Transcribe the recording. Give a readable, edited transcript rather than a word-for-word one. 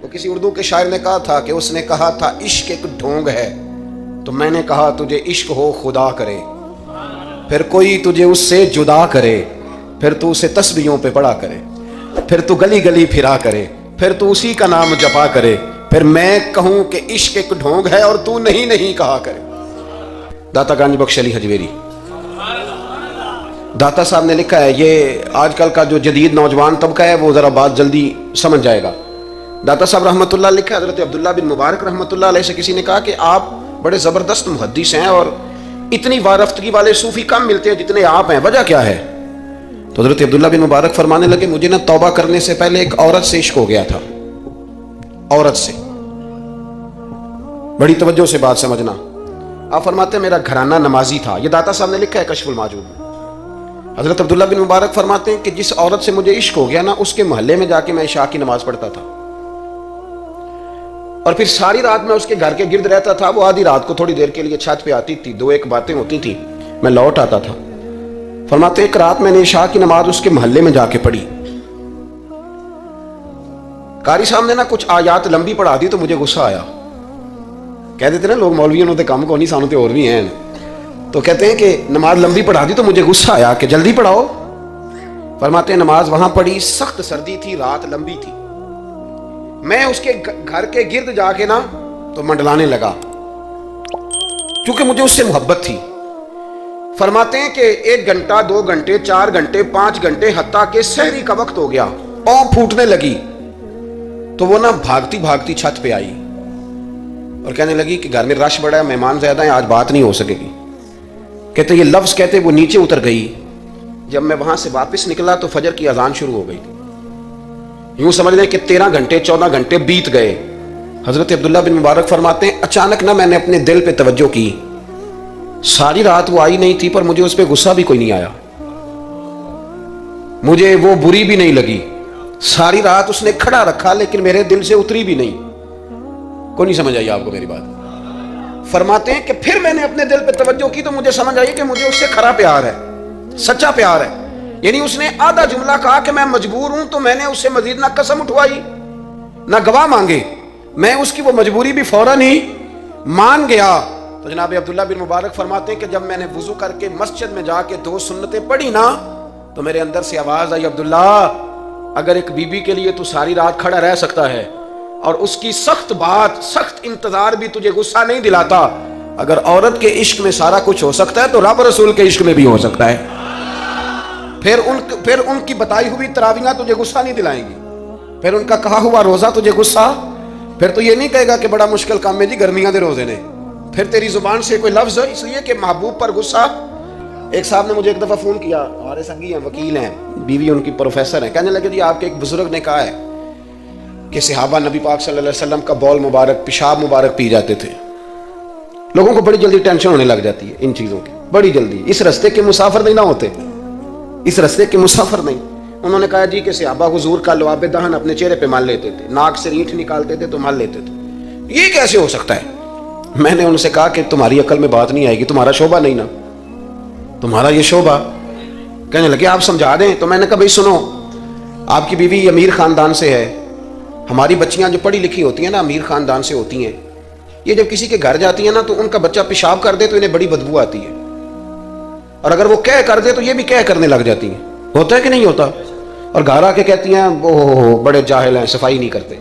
वो किसी उर्दू के शायर ने कहा था कि उसने कहा था इश्क एक ढोंग है, तो मैंने कहा तुझे इश्क हो खुदा करे, फिर कोई तुझे उससे जुदा करे, फिर तू उसे तस्बीहों पे पड़ा करे, फिर तू गली गली फिरा करे, फिर तू उसी का नाम जपा करे, फिर मैं कहूं कि इश्क एक ढोंग है और तू नहीं नहीं कहा करे। दाता गांधी बख्श अली हजवेरी। दाता साहब ने लिखा है, ये आजकल का जो जदीद नौजवान तबका है वो ज़रा बात जल्दी समझ जाएगा। दाता साहब रहमतुल्लाह लिखा है, हज़रत अब्दुल्ला बिन मुबारक रहमतुल्लाह अलैह से किसी ने कहा कि आप बड़े ज़बरदस्त मुहद्दिस हैं और इतनी वारफ्तगी वाले सूफ़ी कम मिलते हैं जितने आप हैं, वजह क्या है? तो हज़रत अब्दुल्ला बिन मुबारक फरमाने लगे, मुझे ना तौबा करने से पहले एक औरत से इश्क हो गया था, औरत से। बड़ी तवज्जो से बात समझना। आप फरमाते हैं मेरा घराना नमाजी था, ये दाता साहब ने लिखा है कश्फुल माजूब में। हज़रत अब्दुल्ला बिन मुबारक फरमाते हैं कि जिस औरत से मुझे इश्क हो गया ना, उसके मोहल्ले में जाके मैं इशा की नमाज पढ़ता था और फिर सारी रात मैं उसके घर के गिर्द रहता था। वो आधी रात को थोड़ी देर के लिए छत पे आती थी, दो एक बातें होती थी, मैं लौट आता था। फरमाते एक रात मैंने इशा की नमाज उसके मोहल्ले में जाके पढ़ी। कारी साहब ने ना कुछ आयात लंबी पढ़ा दी तो मुझे गुस्सा आया। कह देते ना लोग मौलवियों ने काम को नहीं, सानू तो और भी हैं, तो कहते हैं कि नमाज लंबी पढ़ा दी तो मुझे गुस्सा आया कि जल्दी पढ़ाओ। फरमाते हैं नमाज वहां पढ़ी, सख्त सर्दी थी, रात लंबी थी, मैं उसके घर के गिर्द जाके ना तो मंडलाने लगा क्योंकि मुझे उससे मोहब्बत थी। फरमाते हैं कि 1 घंटा 2 घंटे 4 घंटे 5 घंटे हत्ता के सहरी का वक्त हो गया, पाँव फूटने लगी, तो वो ना भागती भागती छत पे आई और कहने लगी कि घर में रश बड़ा है, मेहमान ज्यादा हैं, आज बात नहीं हो सकेगी। कहते ये लफ्ज कहते वो नीचे उतर गई। जब मैं वहां से वापस निकला तो फजर की अजान शुरू हो गई। यूं समझ लें कि 13 घंटे 14 घंटे बीत गए। हजरत अब्दुल्ला बिन मुबारक फरमाते हैं अचानक ना मैंने अपने दिल पे तवज्जो की, सारी रात वो आई नहीं थी पर मुझे उस पर गुस्सा भी कोई नहीं आया, मुझे वो बुरी भी नहीं लगी। सारी रात उसने खड़ा रखा लेकिन मेरे दिल से उतरी भी नहीं। कोई नहीं समझ आई आपको मेरी बात? फरमाते हैं कि फिर मैंने अपने दिल पे तवज्जो की तो मुझे समझ आई कि मुझे उससे खरा प्यार है, सच्चा प्यार है। यानी उसने आधा जुमला कहा कि मैं मजबूर हूं, तो मैंने उससे मजीद ना कसम उठवाई ना गवाह मांगे, मैं उसकी वो मजबूरी भी फौरन ही मान गया। तो जनाब अब्दुल्ला बिन मुबारक फरमाते हैं कि जब मैंने वुजू करके मस्जिद में जाके 2 सुन्नतें पढ़ी ना, तो मेरे अंदर से आवाज आई, अब्दुल्ला अगर एक बीबी के लिए तू सारी रात खड़ा रह सकता है और उसकी सख्त बात सख्त इंतजार भी तुझे गुस्सा नहीं दिलाता, अगर औरत के इश्क में सारा कुछ हो सकता है तो रब रसूल के इश्क में भी हो सकता है। फिर उनकी बताई हुई तरावियां तुझे गुस्सा नहीं दिलाएंगी, फिर उनका कहा हुआ रोजा तुझे गुस्सा, फिर तो ये नहीं कहेगा कि बड़ा मुश्किल काम है जी गर्मियां दे रोजे ने, फिर तेरी जुबान से कोई लफ्ज इसलिए कि महबूब पर गुस्सा। एक साहब ने मुझे एक दफा फोन किया, हमारे संगी हैं, वकील हैं, बीवी उनकी प्रोफेसर है, कहने लगे जी आपके एक बुजुर्ग ने कहा है कि सहाबा नबी पाक सल्लल्लाहु अलैहि वसल्लम का बौल मुबारक पेशाब मुबारक पी जाते थे। लोगों को बड़ी जल्दी टेंशन होने लग जाती है इन चीज़ों की, बड़ी जल्दी। इस रास्ते के मुसाफिर नहीं ना होते, इस रास्ते के मुसाफिर नहीं। उन्होंने कहा जी कि सहाबा हुजूर का लुआब दहन अपने चेहरे पे मल लेते थे, नाक से रीठ निकालते थे तो मल लेते थे, ये कैसे हो सकता है? मैंने उनसे कहा कि तुम्हारी अकल में बात नहीं आएगी, तुम्हारा शोभा नहीं ना, तुम्हारा ये शोभा। कहने लगे आप समझा दें। तो मैंने कहा भाई सुनो, आपकी बीवी अमीर खानदान से है, हमारी बच्चियां जो पढ़ी लिखी होती हैं ना अमीर खानदान से होती हैं, ये जब किसी के घर जाती है ना तो उनका बच्चा पेशाब कर दे तो इन्हें बड़ी बदबू आती है, और अगर वो कह कर दे तो ये भी कह करने लग जाती हैं। होता है कि नहीं होता? और घर आके कहती हैं वो बड़े जाहिल हैं, सफाई नहीं करते।